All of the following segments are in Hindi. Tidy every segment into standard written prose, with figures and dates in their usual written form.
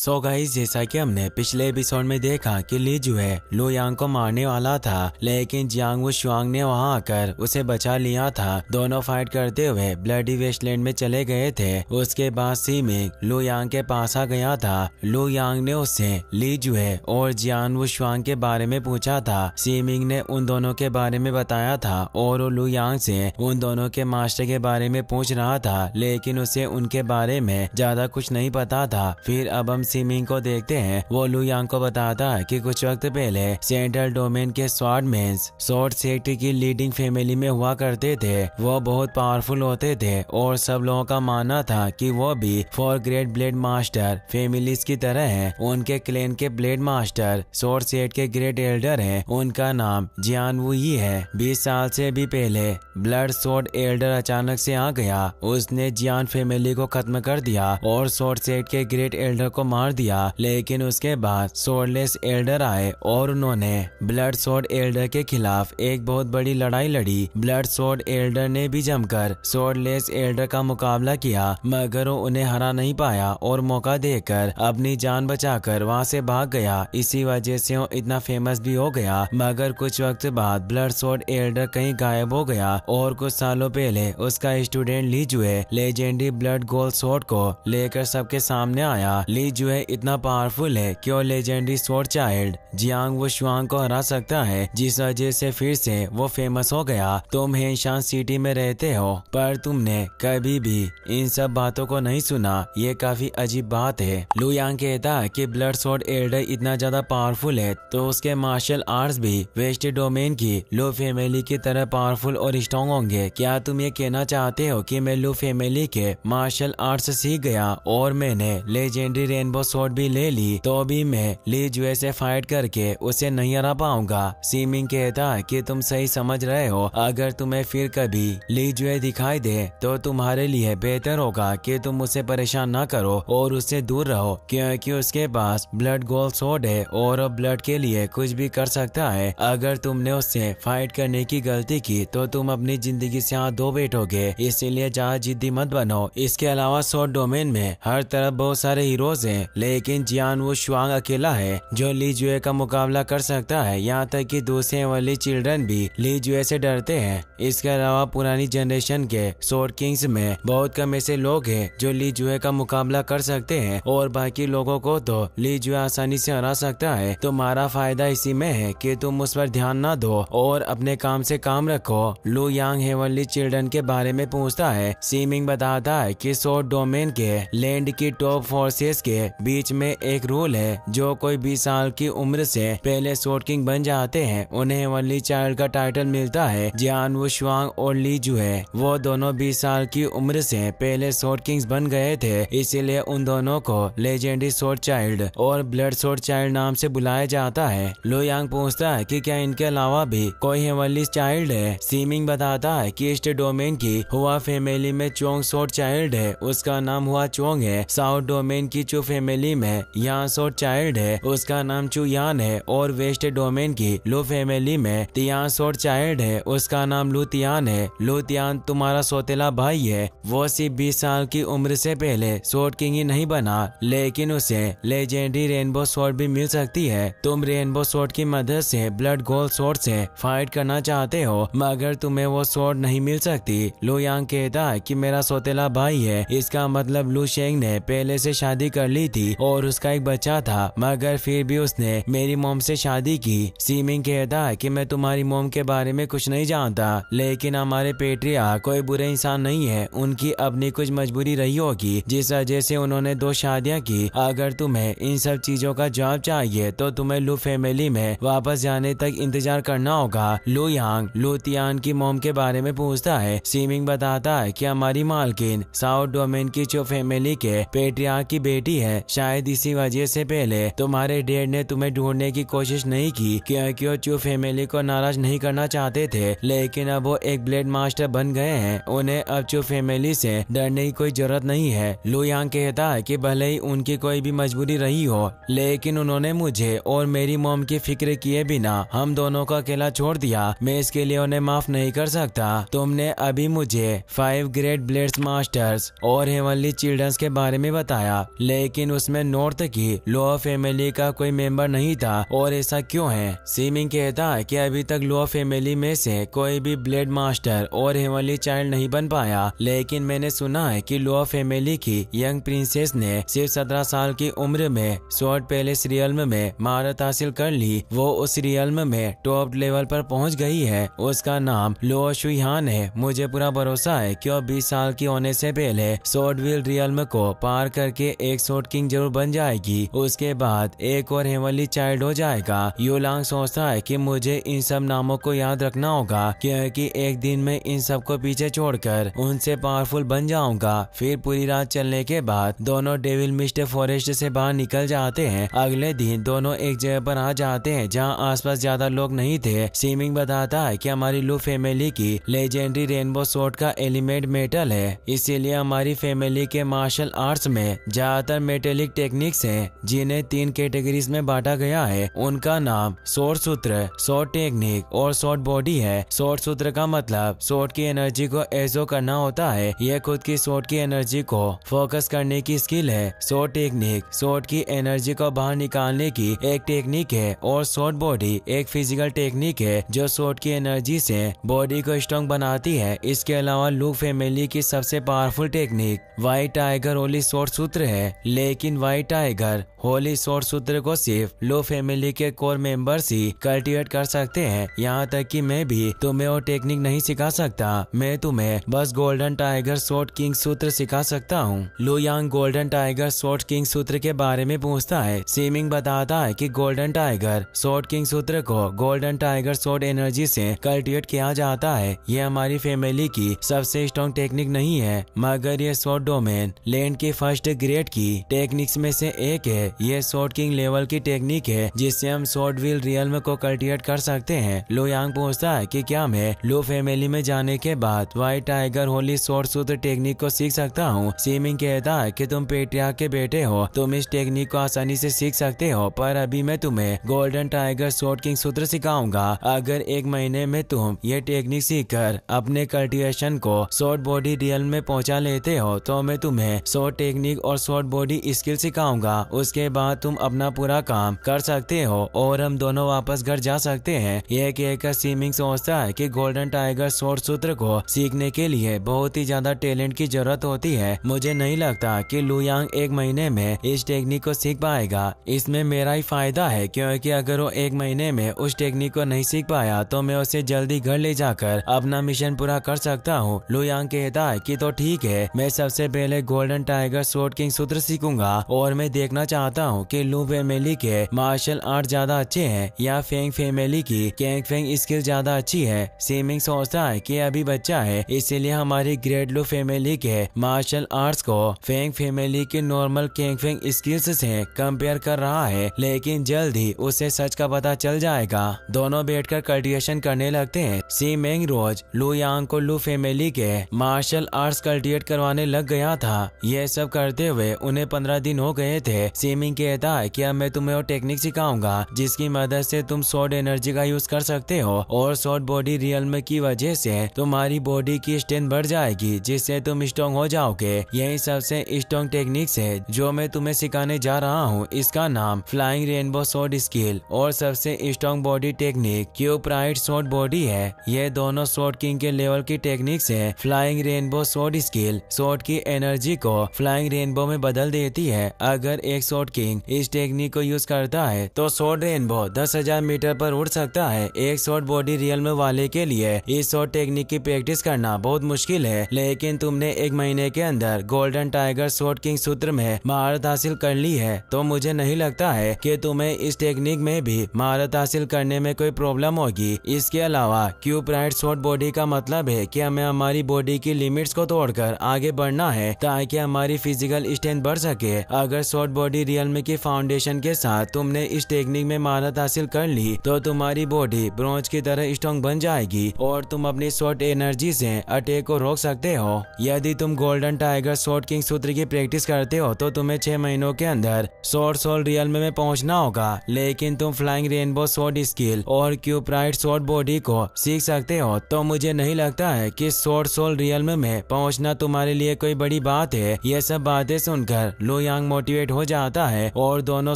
सो गाइस, जैसा कि हमने पिछले एपिसोड में देखा कि ली जुए लू यांग को मारने वाला था, लेकिन जियांग वू शुआंग ने वहां आकर उसे बचा लिया था। दोनों फाइट करते हुए ब्लडी वेस्टलैंड में चले गए थे। उसके बाद सीमिंग लू यांग के पास आ गया था। लू यांग ने उससे ली जुए और जियांग वू शुआंग के बारे में पूछा था। सीमिंग ने उन दोनों के बारे में बताया था और वो लू यांग से उन दोनों के मास्टर के बारे में पूछ रहा था, लेकिन उसे उनके बारे में ज्यादा कुछ नहीं पता था। फिर अब हम सीमिंग को देखते हैं। वो लू यांग को बताता है कि कुछ वक्त पहले सेंट्रल डोमेन के स्वॉर्डमैन्स स्वॉर्ड सेक्टर की लीडिंग फैमिली में हुआ करते थे। वो बहुत पावरफुल होते थे और सब लोगों का मानना था कि वो भी 4 ग्रेट ब्लेड मास्टर फैमिलीज की तरह हैं। उनके क्लैन के ब्लेड मास्टर स्वॉर्ड सेट के ग्रेट एल्डर हैं। उनका नाम जियान वू ही है। 20 साल से भी पहले ब्लड स्वॉर्ड एल्डर अचानक से आ गया। उसने जियान फैमिली को खत्म कर दिया और स्वॉर्ड सेट के ग्रेट एल्डर को मार दिया। लेकिन उसके बाद स्वॉर्डलेस एल्डर आए और उन्होंने ब्लड स्वॉर्ड एल्डर के खिलाफ एक बहुत बड़ी लड़ाई लड़ी। ब्लड स्वॉर्ड एल्डर ने भी जमकर स्वॉर्डलेस एल्डर का मुकाबला किया, मगर वो उन्हें हरा नहीं पाया और मौका देकर अपनी जान बचाकर वहां से भाग गया। इसी वजह से वो इतना फेमस भी हो गया। मगर कुछ वक्त बाद ब्लड स्वॉर्ड एल्डर कहीं गायब हो गया और कुछ सालों पहले उसका स्टूडेंट ली जुए लेजेंडरी ब्लड गोल्ड स्वॉर्ड को लेकर सबके सामने आया। ली जुए इतना पावरफुल है कि वो लेजेंडरी स्वॉर्ड चाइल्ड जियांग वू शुआंग को हरा सकता है, जिस वजह से फिर से वो फेमस हो गया। तुम हेनशान सिटी में रहते हो, पर तुमने कभी भी इन सब बातों को नहीं सुना। ये काफी अजीब बात है। लू यांग कहता है कि ब्लड स्वॉर्ड एल्डर इतना ज्यादा पावरफुल है तो उसके मार्शल आर्ट्स भी वेस्ट डोमेन की लू फैमिली की तरह पावरफुल और स्ट्रॉन्ग होंगे। क्या तुम ये कहना चाहते हो कि मैं लू फैमिली के मार्शल आर्ट्स सीख गया और मैंने लेजेंडरी रेनबो स्वॉर्ड भी ले ली, तो भी मैं ली जुए से फाइट करके उसे नहीं हरा पाऊंगा? सीमिंग कहता है कि तुम सही समझ रहे हो। अगर तुम्हें फिर कभी ली जुए दिखाई दे तो तुम्हारे लिए बेहतर होगा कि तुम उसे परेशान ना करो और उससे दूर रहो, क्योंकि उसके पास ब्लड गोल्ड स्वॉर्ड है और वो ब्लड के लिए कुछ भी कर सकता है। अगर तुमने उससे फाइट करने की गलती की तो तुम अपनी जिंदगी से हाथ धो बैठोगे, इसीलिए ज्यादा जिद्दी मत बनो। इसके अलावा स्वॉर्ड डोमेन में हर तरफ बहुत सारे हीरोज हैं, लेकिन जियान वू शुआंग अकेला है जो ली जुए का मुकाबला कर सकता है। यहाँ तक कि दूसरे वाली चिल्ड्रन भी ली जुए से डरते हैं। इसके अलावा पुरानी जनरेशन के स्वॉर्ड किंग्स में बहुत कम ऐसे लोग हैं जो ली जुए का मुकाबला कर सकते हैं और बाकी लोगों को तो ली जुए आसानी से हरा सकता है। तुम्हारा फायदा इसी में है कि तुम उस पर ध्यान ना दो और अपने काम से काम रखो। लू यांग हेवनली चिल्ड्रन के बारे में पूछता है। सीमिंग बताता है कि स्वॉर्ड डोमेन के लैंड की टॉप फोर्सेस के बीच में एक रूल है, जो कोई 20 साल की उम्र से पहले स्वॉर्ड किंग बन जाते हैं उन्हें हेवनली चाइल्ड का टाइटल मिलता है। जियान वू शुआंग और ली जुए वो दोनों 20 साल की उम्र से पहले स्वॉर्ड किंग्स बन गए थे, इसीलिए उन दोनों को लेजेंडरी स्वॉर्ड चाइल्ड और ब्लड स्वॉर्ड चाइल्ड नाम से बुलाया जाता है। लू यांग पूछता है कि क्या इनके अलावा भी कोई हेवनली चाइल्ड है? सीमिंग बताता है कि ईस्ट डोमेन की हुआ फैमिली में चोंग स्वॉर्ड चाइल्ड है, उसका नाम हुआ चोंग है। साउथ डोमेन की चू फैमिली में यान स्वॉर्ड चाइल्ड है, उसका नाम चू यान है। और वेस्ट डोमेन की लू फैमिली में तियान स्वॉर्ड चाइल्ड है, उसका नाम लू तियान है। लू तियान तुम्हारा सौतेला भाई है। वो सिर्फ 20 साल की उम्र से पहले स्वॉर्ड किंग ही नहीं बना, लेकिन उसे लेजेंडरी रेनबो स्वॉर्ड भी मिल सकती है। तुम रेनबो स्वॉर्ड की मदद से ब्लड गोल्ड स्वॉर्ड से फाइट करना चाहते हो, मगर तुम्हें वो स्वॉर्ड नहीं मिल सकती। लू यांग कहता है कि मेरा सौतेला भाई है, इसका मतलब लू शेंग ने पहले से शादी कर ली थी और उसका एक बच्चा था, मगर फिर भी उसने मेरी मॉम से शादी की। सीमिंग कहता है कि मैं तुम्हारी मॉम के बारे में कुछ नहीं जानता, लेकिन हमारे पेट्रिया कोई बुरे इंसान नहीं है। उनकी अपनी कुछ मजबूरी रही होगी जिस वजह से उन्होंने 2 शादियां की। अगर तुम्हें इन सब चीजों का जवाब चाहिए तो तुम्हें लू फैमिली में वापस जाने तक इंतजार करना होगा। लू यांग लू तियान की मॉम के बारे में पूछता है। सीमिंग बताता है कि हमारी मालकिन साउथ डोमेन की चो फैमिली के पेट्रियार्क की बेटी है, शायद इसी वजह से पहले तुम्हारे डैड ने तुम्हें ढूंढने की कोशिश नहीं की, क्योंकि वो चू फैमिली को नाराज नहीं करना चाहते थे। लेकिन अब वो एक ब्लेड मास्टर बन गए हैं, उन्हें अब चू फैमिली से डरने की कोई जरूरत नहीं है। लू यांग कहता है कि भले ही उनकी कोई भी मजबूरी रही हो, लेकिन उन्होंने मुझे और मेरी मॉम की फिक्र किए बिना हम दोनों को अकेला छोड़ दिया। मैं इसके लिए उन्हें माफ नहीं कर सकता। तुमने अभी मुझे 5 ग्रेट ब्लेड्स मास्टर्स और हेवनली चिल्ड्रंस के बारे में बताया, लेकिन उसमें नॉर्थ की लो फैमिली का कोई मेंबर नहीं था। और ऐसा क्यों है? सीमिंग कहता है कि अभी तक लो फैमिली में से कोई भी ब्लेड मास्टर और हेवनली चाइल्ड नहीं बन पाया, लेकिन मैंने सुना है कि लो फैमिली की यंग प्रिंसेस ने सिर्फ 17 साल की उम्र में स्वॉर्ड पैलेस रियल्म में महारत हासिल कर ली। वो उस रियल्म में टॉप लेवल पर पहुंच गई है। उसका नाम लो शुयान है। मुझे पूरा भरोसा है कि वो 20 साल की होने से पहले स्वॉर्डविल रियल्म को पार करके एक स्वॉर्ड किंग जरूर बन जाएगी। उसके बाद एक और हेवनली चाइल्ड हो जाएगा। युलांग सोचता है कि मुझे इन सब नामों को याद रखना होगा, क्योंकि एक दिन मैं इन सब को पीछे छोड़कर उनसे पावरफुल बन जाऊंगा। फिर पूरी रात चलने के बाद दोनों डेविल मिस्ट फॉरेस्ट से बाहर निकल जाते हैं। अगले दिन दोनों एक जगह पर आ जाते हैं जहां आसपास ज्यादा लोग नहीं थे। सीमिंग बताता है कि हमारी लू फैमिली की लेजेंडरी रेनबो स्वॉर्ड का एलिमेंट मेटल है, इसीलिए हमारी फैमिली के मार्शल आर्ट्स में ज्यादातर मेटेलिक टेक्निक्स हैं, जिन्हें 3 कैटेगरीज में बांटा गया है। उनका नाम स्वॉर्ड सूत्र, स्वॉर्ड टेक्निक और स्वॉर्ड बॉडी है। स्वॉर्ड सूत्र का मतलब स्वॉर्ड की एनर्जी को एजो करना होता है। यह खुद की स्वॉर्ड की एनर्जी को फोकस करने की स्किल है। स्वॉर्ड टेक्निक स्वॉर्ड की एनर्जी को बाहर निकालने की एक टेक्निक है। और स्वॉर्ड बॉडी एक फिजिकल टेक्निक है जो स्वॉर्ड की एनर्जी से बॉडी को स्ट्रॉन्ग बनाती है। इसके अलावा लू फैमिली की सबसे powerful technique white tiger Holi sword सूत्र है, लेकिन व्हाइट टाइगर होली स्वॉर्ड सूत्र को सिर्फ लो फैमिली के कोर मेंबर्स ही कल्टीवेट कर सकते हैं। यहाँ तक कि मैं भी तुम्हें वो टेक्निक नहीं सिखा सकता। मैं तुम्हें बस गोल्डन टाइगर स्वॉर्ड किंग सूत्र सिखा सकता हूँ। लू यांग गोल्डन टाइगर स्वॉर्ड किंग सूत्र के बारे में पूछता है। सीमिंग बताता है कि गोल्डन टाइगर स्वॉर्ड किंग सूत्र को गोल्डन टाइगर स्वॉर्ड एनर्जी से कल्टीवेट किया जाता है। ये हमारी फैमिली की सबसे स्ट्रॉन्ग टेक्निक नहीं है, मगर ये स्वॉर्ड डोमेन लैंड की फर्स्ट ग्रेड की टेक्निक्स में से एक है। ये स्वॉर्ड किंग लेवल की टेक्निक है जिससे हम स्वॉर्डविल रियल्म को कल्टीवेट कर सकते हैं। लू यांग पूछता है कि क्या मैं लू फैमिली में जाने के बाद व्हाइट टाइगर होली स्वॉर्ड सूत्र टेक्निक को सीख सकता हूँ? सीमिंग कहता है कि तुम पेट्रियार्क के बेटे हो, तुम इस टेक्निक को आसानी से सीख सकते हो, पर अभी मैं तुम्हें गोल्डन टाइगर स्वॉर्ड किंग सूत्र सिखाऊंगा। अगर 1 महीने में तुम ये टेक्निक सीखकर अपने कल्टीवेशन को स्वॉर्ड बॉडी रियल्म में पहुंचा लेते हो तो मैं तुम्हें स्वॉर्ड टेक्निक और स्वॉर्ड बॉडी स्किल सिखाऊंगा। उसके बाद तुम अपना पूरा काम कर सकते हो और हम दोनों वापस घर जा सकते हैं। यह कहकर सीमिंग सोचता है कि गोल्डन टाइगर स्वॉर्ड सूत्र को सीखने के लिए बहुत ही ज्यादा टैलेंट की जरूरत होती है। मुझे नहीं लगता कि लू यांग 1 महीने में इस टेक्निक को सीख पाएगा। इसमें मेरा ही फायदा है, क्योंकि अगर वो 1 महीने में उस टेक्निक को नहीं सीख पाया तो मैं उसे जल्दी घर ले जाकर अपना मिशन पूरा कर सकता हूँ। लू यांग कहता है कि तो ठीक है, मैं सबसे पहले गोल्डन टाइगर स्वॉर्ड किंग सूत्र सीखूंगा और मैं देखना चाहता हूँ कि लू फैमिली के मार्शल आर्ट ज्यादा अच्छे हैं या फेंग फैमिली की कैंग फेंग स्किल ज्यादा अच्छी है। सीमिंग सोचता है कि अभी बच्चा है, इसीलिए हमारी ग्रेट लू फैमिली के मार्शल आर्ट्स को फेंग फैमिली के नॉर्मल कैंग फेंग स्किल्स से कंपेयर कर रहा है, लेकिन जल्द ही उसे सच का पता चल जाएगा। दोनों बैठकर कल्टीवेशन करने लगते हैं। सीमिंग रोज लू यांग को लू फैमिली के मार्शल आर्ट्स कल्टीवेट करवाने लग गया था। यह सब करते हुए उन्हें 15 दिन हो गए थे। सीमिंग कहता है कि अब मैं तुम्हें वो टेक्निक सिखाऊंगा जिसकी मदद से तुम स्वॉर्ड एनर्जी का यूज कर सकते हो और स्वॉर्ड बॉडी रियल्म की वजह से तुम्हारी बॉडी की स्ट्रेंथ बढ़ जाएगी, जिससे तुम स्ट्रॉन्ग हो जाओगे। यही सबसे स्ट्रॉन्ग टेक्निक्स है जो मैं तुम्हें सिखाने जा रहा हूँ। इसका नाम फ्लाइंग रेनबो स्वॉर्ड स्किल और सबसे strong body technique cube right sword body है। ये दोनों स्वॉर्ड किंग के लेवल की टेक्निक्स है। Flying rainbow sword skill sword की एनर्जी को फ्लाइंग रेनबो में बदल देती है। अगर एक स्वॉर्ड किंग इस टेक्निक को यूज करता है तो स्वॉर्ड रेनबो 10,000 मीटर पर उड़ सकता है। एक स्वॉर्ड बॉडी रियल्म वाले के लिए इस स्वॉर्ड टेक्निक की प्रैक्टिस करना बहुत मुश्किल है, लेकिन तुमने 1 महीने के अंदर गोल्डन टाइगर स्वॉर्ड किंग सूत्र में महारत हासिल कर ली है, तो मुझे नहीं लगता है कि तुम्हें इस टेक्निक में भी महारत हासिल करने में कोई प्रॉब्लम होगी। इसके अलावा क्यूब राइट स्वॉर्ड बॉडी का मतलब है कि हमें हमारी बॉडी की लिमिट्स को तोड़कर आगे बढ़ना है ताकि हमारी फिजिकल स्ट्रेंथ बढ़ सके। अगर स्वॉर्ड बॉडी रियल्म की फाउंडेशन के साथ तुमने इस टेक्निक में महारत हासिल कर ली तो तुम्हारी बॉडी ब्रोंज की तरह स्ट्रॉन्ग बन जाएगी और तुम अपनी स्वॉर्ड एनर्जी से अटैक को रोक सकते हो। यदि तुम गोल्डन टाइगर स्वॉर्ड किंग सूत्र की प्रैक्टिस करते हो तो तुम्हें 6 महीनों के अंदर स्वॉर्ड सोल रियल्म में पहुंचना होगा, लेकिन तुम फ्लाइंग रेनबो स्वॉर्ड स्किल और क्यूब राइट स्वॉर्ड बॉडी को सीख सकते हो, तो मुझे नहीं लगता है कि स्वॉर्ड सोल रियल्म में पहुंचना तुम्हारे लिए कोई बड़ी बात है। यह सब बातें सुनकर लू लो यांग मोटिवेट हो जाता है और दोनों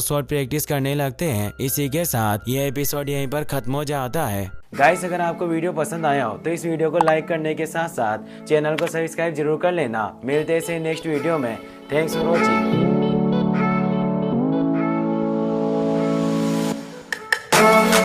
स्वॉर्ड प्रैक्टिस करने लगते हैं। इसी के साथ ये एपिसोड यहीं पर खत्म हो जाता है। गाइस, अगर आपको वीडियो पसंद आया हो तो इस वीडियो को लाइक करने के साथ साथ चैनल को सब्सक्राइब जरूर कर लेना। मिलते हैं नेक्स्ट वीडियो में। Thanks for watching.